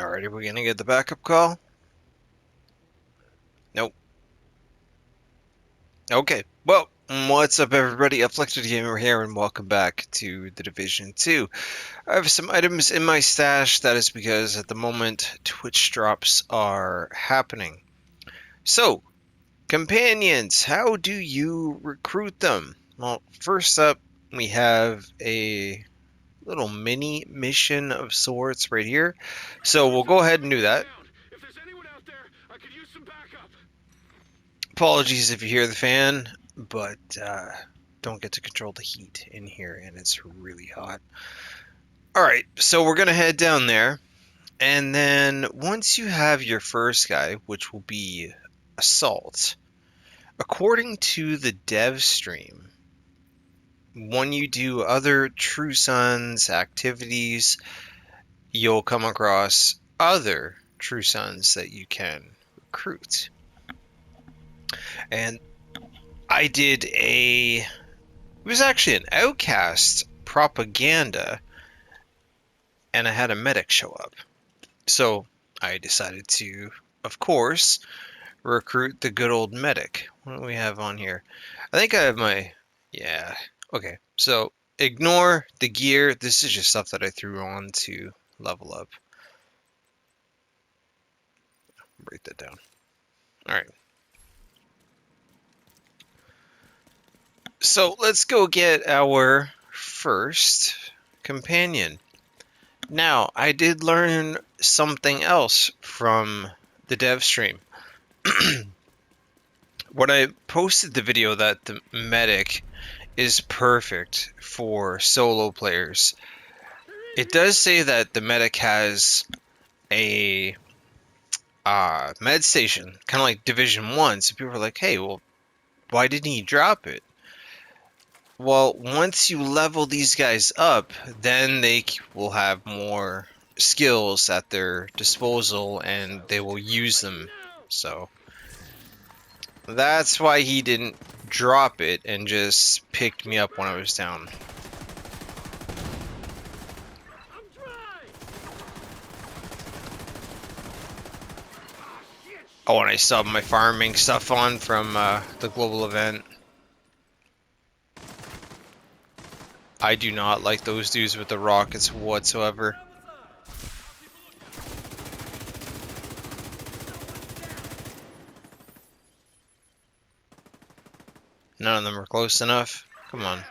Alright, are we gonna get the backup call? Nope. Okay. Well, what's up everybody? Afflicted Gamer here and welcome back to The Division 2. I have some items in my stash. That is because at the moment Twitch drops are happening. So, companions, how do you recruit them? Well, first up we have a little mini mission of sorts right here. So we'll go ahead and do that. Apologies if you hear the fan, but don't get to control the heat in here, and it's really hot. All right, so we're gonna head down there, and then once you have your first guy, which will be Assault, according to the dev stream, when you do other True Sons activities, you'll come across other True Sons that you can recruit. And I did it was actually an Outcast propaganda, and I had a medic show up. So I decided to, of course, recruit the good old medic. What do we have on here? I think I have yeah, okay. So ignore the gear. This is just stuff that I threw on to level up. Break that down. All right. So let's go get our first companion. Now, I did learn something else from the dev stream. When I posted the video that the medic is perfect for solo players, it does say that the medic has a med station, kind of like Division 1. So people are like, hey, well, why didn't he drop it? Well, once you level these guys up, then they will have more skills at their disposal and they will use them. So that's why he didn't drop it and just picked me up when I was down. Oh, and I still have my farming stuff on from the global event. I do not like those dudes with the rockets whatsoever. None of them are close enough. Come on.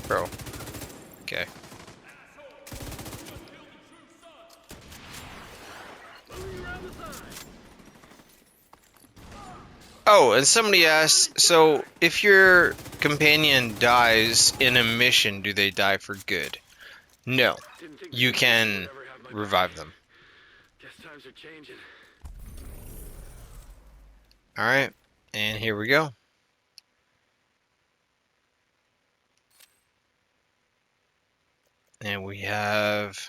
Bro. Okay. Oh, and somebody asked, so if your companion dies in a mission, do they die for good? No. You can revive them. Alright, and here we go. And we have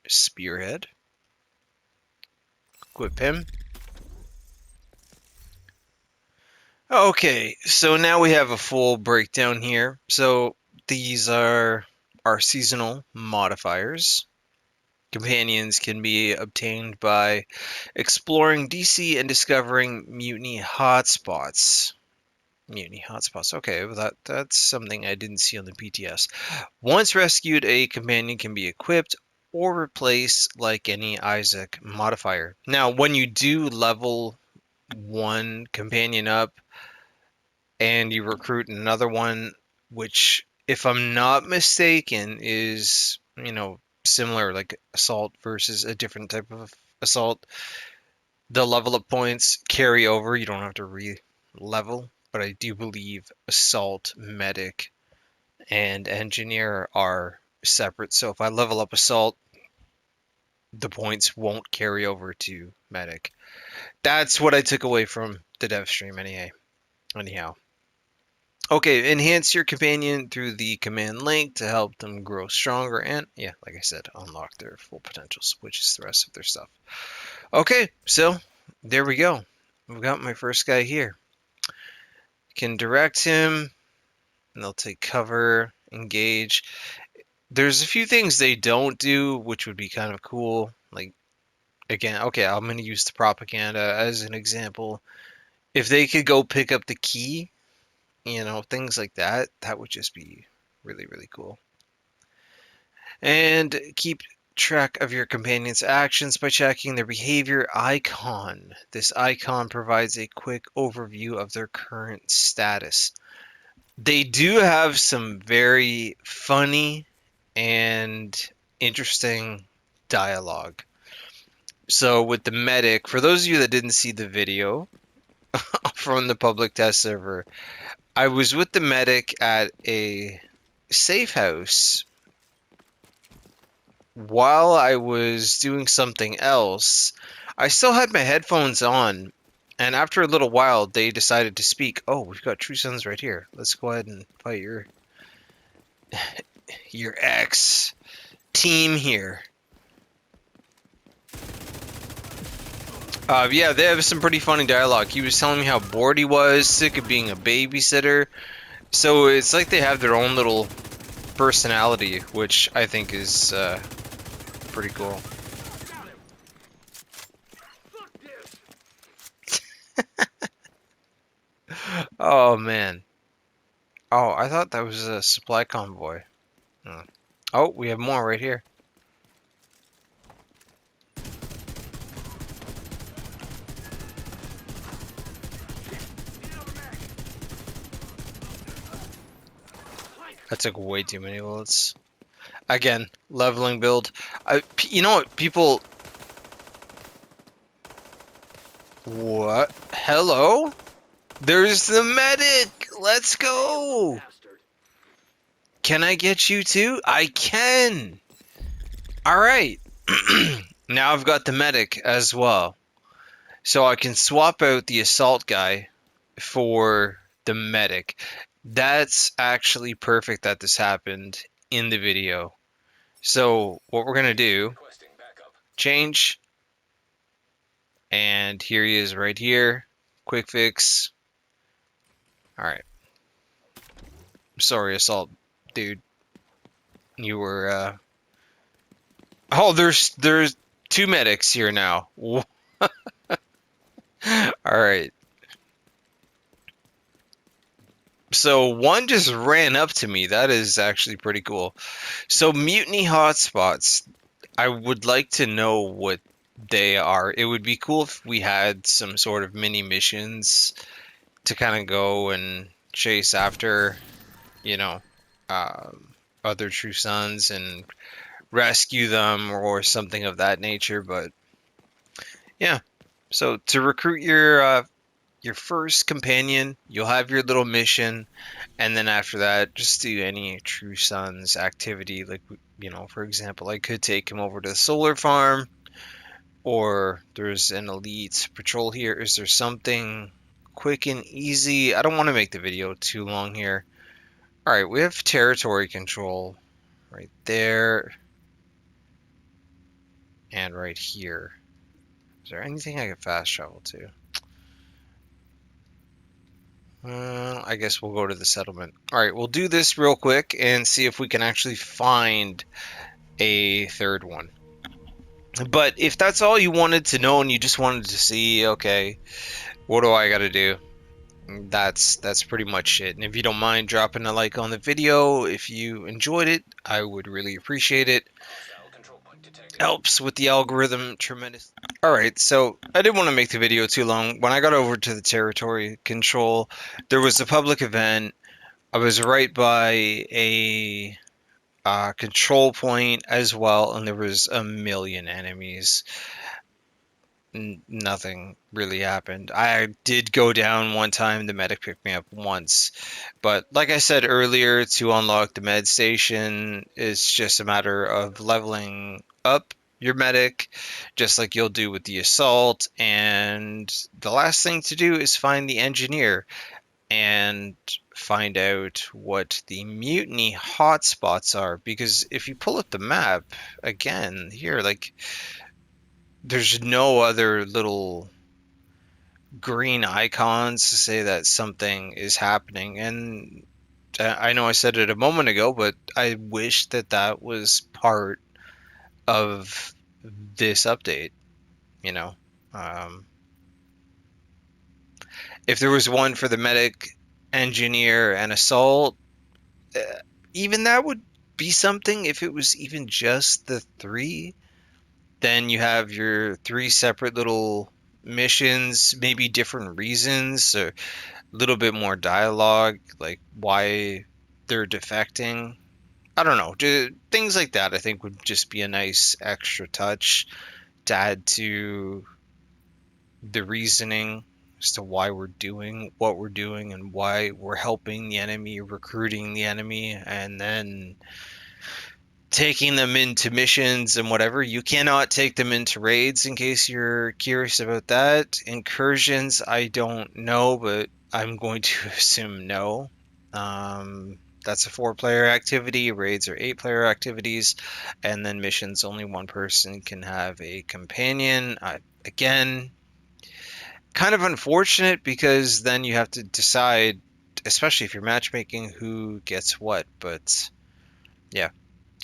Spearhead. Equip him. Okay, so now we have a full breakdown here. So these are our seasonal modifiers. Companions can be obtained by exploring DC and discovering mutiny hotspots. Mutiny hotspots. Okay, well that's something I didn't see on the PTS. Once rescued, a companion can be equipped or replaced like any Isaac modifier. Now, when you do level one companion up and you recruit another one, which, if I'm not mistaken, is, similar, like assault versus a different type of assault, the level up points carry over. You don't have to re-level, but I do believe assault, medic, and engineer are separate. So if I level up assault, the points won't carry over to medic. That's what I took away from the dev stream anyhow. Okay, enhance your companion through the command link to help them grow stronger and, yeah, like I said, unlock their full potentials, which is the rest of their stuff. Okay, so there we go. We've got my first guy here. Can direct him, and they'll take cover, engage. There's a few things they don't do, which would be kind of cool. Like, again, okay, I'm going to use the propaganda as an example. If they could go pick up the key, things like that, that would just be really, really cool. And keep track of your companion's actions by checking their behavior icon. This icon provides a quick overview of their current status. They do have some very funny and interesting dialogue. So with the medic, for those of you that didn't see the video from the public test server, I was with the medic at a safe house while I was doing something else. I still had my headphones on, and after a little while, they decided to speak. Oh, we've got True Sons right here. Let's go ahead and fight your ex team here. Yeah, they have some pretty funny dialogue. He was telling me how bored he was, sick of being a babysitter. So it's like they have their own little personality, which I think is pretty cool. Oh man. Oh, I thought that was a supply convoy. Hmm. Oh, we have more right here. That took way too many bullets. Again, leveling build. You know what, people... What? Hello? There's the medic! Let's go! Can I get you too? I can! Alright. Now I've got the medic as well. So I can swap out the assault guy for the medic. That's actually perfect that this happened in the video. So what we're gonna do, change, and here he is right here. Quick fix. All right. Sorry, assault, dude. You were. Oh, there's two medics here now. All right. So one just ran up to me. That is actually pretty cool. So mutiny hotspots. I would like to know what they are. It would be cool if we had some sort of mini missions to kind of go and chase after, you know, um, other True Sons and rescue them or something of that nature. But yeah, so to recruit your first companion, you'll have your little mission, and then after that, just do any True Sons activity. Like, for example, I could take him over to the solar farm, or there's an elite patrol here. Is there something quick and easy? I don't want to make the video too long here. All right, we have territory control right there and right here. Is there anything I can fast travel to? I guess we'll go to the settlement. All right, we'll do this real quick and see if we can actually find a third one. But if that's all you wanted to know and you just wanted to see, okay, what do I got to do? That's pretty much it. And if you don't mind dropping a like on the video, if you enjoyed it, I would really appreciate it. Helps with the algorithm tremendous. All right, so I didn't want to make the video too long. When I got over to the territory control, there was a public event. I was right by a control point as well, and there was a million enemies. Nothing really happened. I did go down one time. The medic picked me up once. But like I said earlier, to unlock the med station, it's just a matter of leveling up your medic, just like you'll do with the assault. And the last thing to do is find the engineer and find out what the mutiny hotspots are. Because if you pull up the map, again, here, like, there's no other little green icons to say that something is happening, and I know I said it a moment ago, but I wish that that was part of this update, you know. Um, if there was one for the medic, engineer, and assault, uh, even that would be something if it was even just the three. Then you have your three separate little missions, maybe different reasons, or a little bit more dialogue, like why they're defecting. I don't know. Things like that, I think, would just be a nice extra touch to add to the reasoning as to why we're doing what we're doing and why we're helping the enemy, recruiting the enemy, and then taking them into missions and whatever. You cannot take them into raids in case you're curious about that. Incursions, I don't know, but I'm going to assume no. That's a four-player activity. Raids are eight-player activities, and then missions only one person can have a companion. Again, kind of unfortunate because then you have to decide, especially if you're matchmaking, who gets what. But yeah.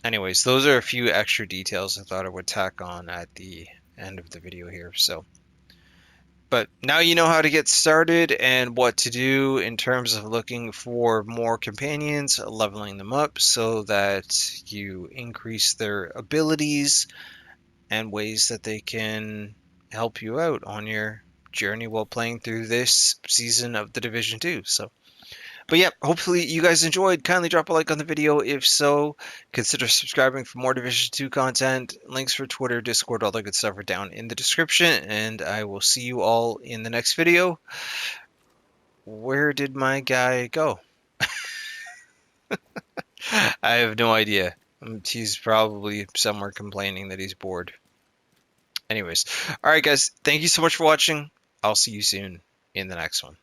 Anyways, those are a few extra details I thought I would tack on at the end of the video here. So, but now you know how to get started and what to do in terms of looking for more companions, leveling them up so that you increase their abilities and ways that they can help you out on your journey while playing through this season of the Division 2. So, but yeah, hopefully you guys enjoyed. Kindly drop a like on the video. If so, consider subscribing for more Division 2 content. Links for Twitter, Discord, all that good stuff are down in the description. And I will see you all in the next video. Where did my guy go? I have no idea. He's probably somewhere complaining that he's bored. Anyways, all right, guys, thank you so much for watching. I'll see you soon in the next one.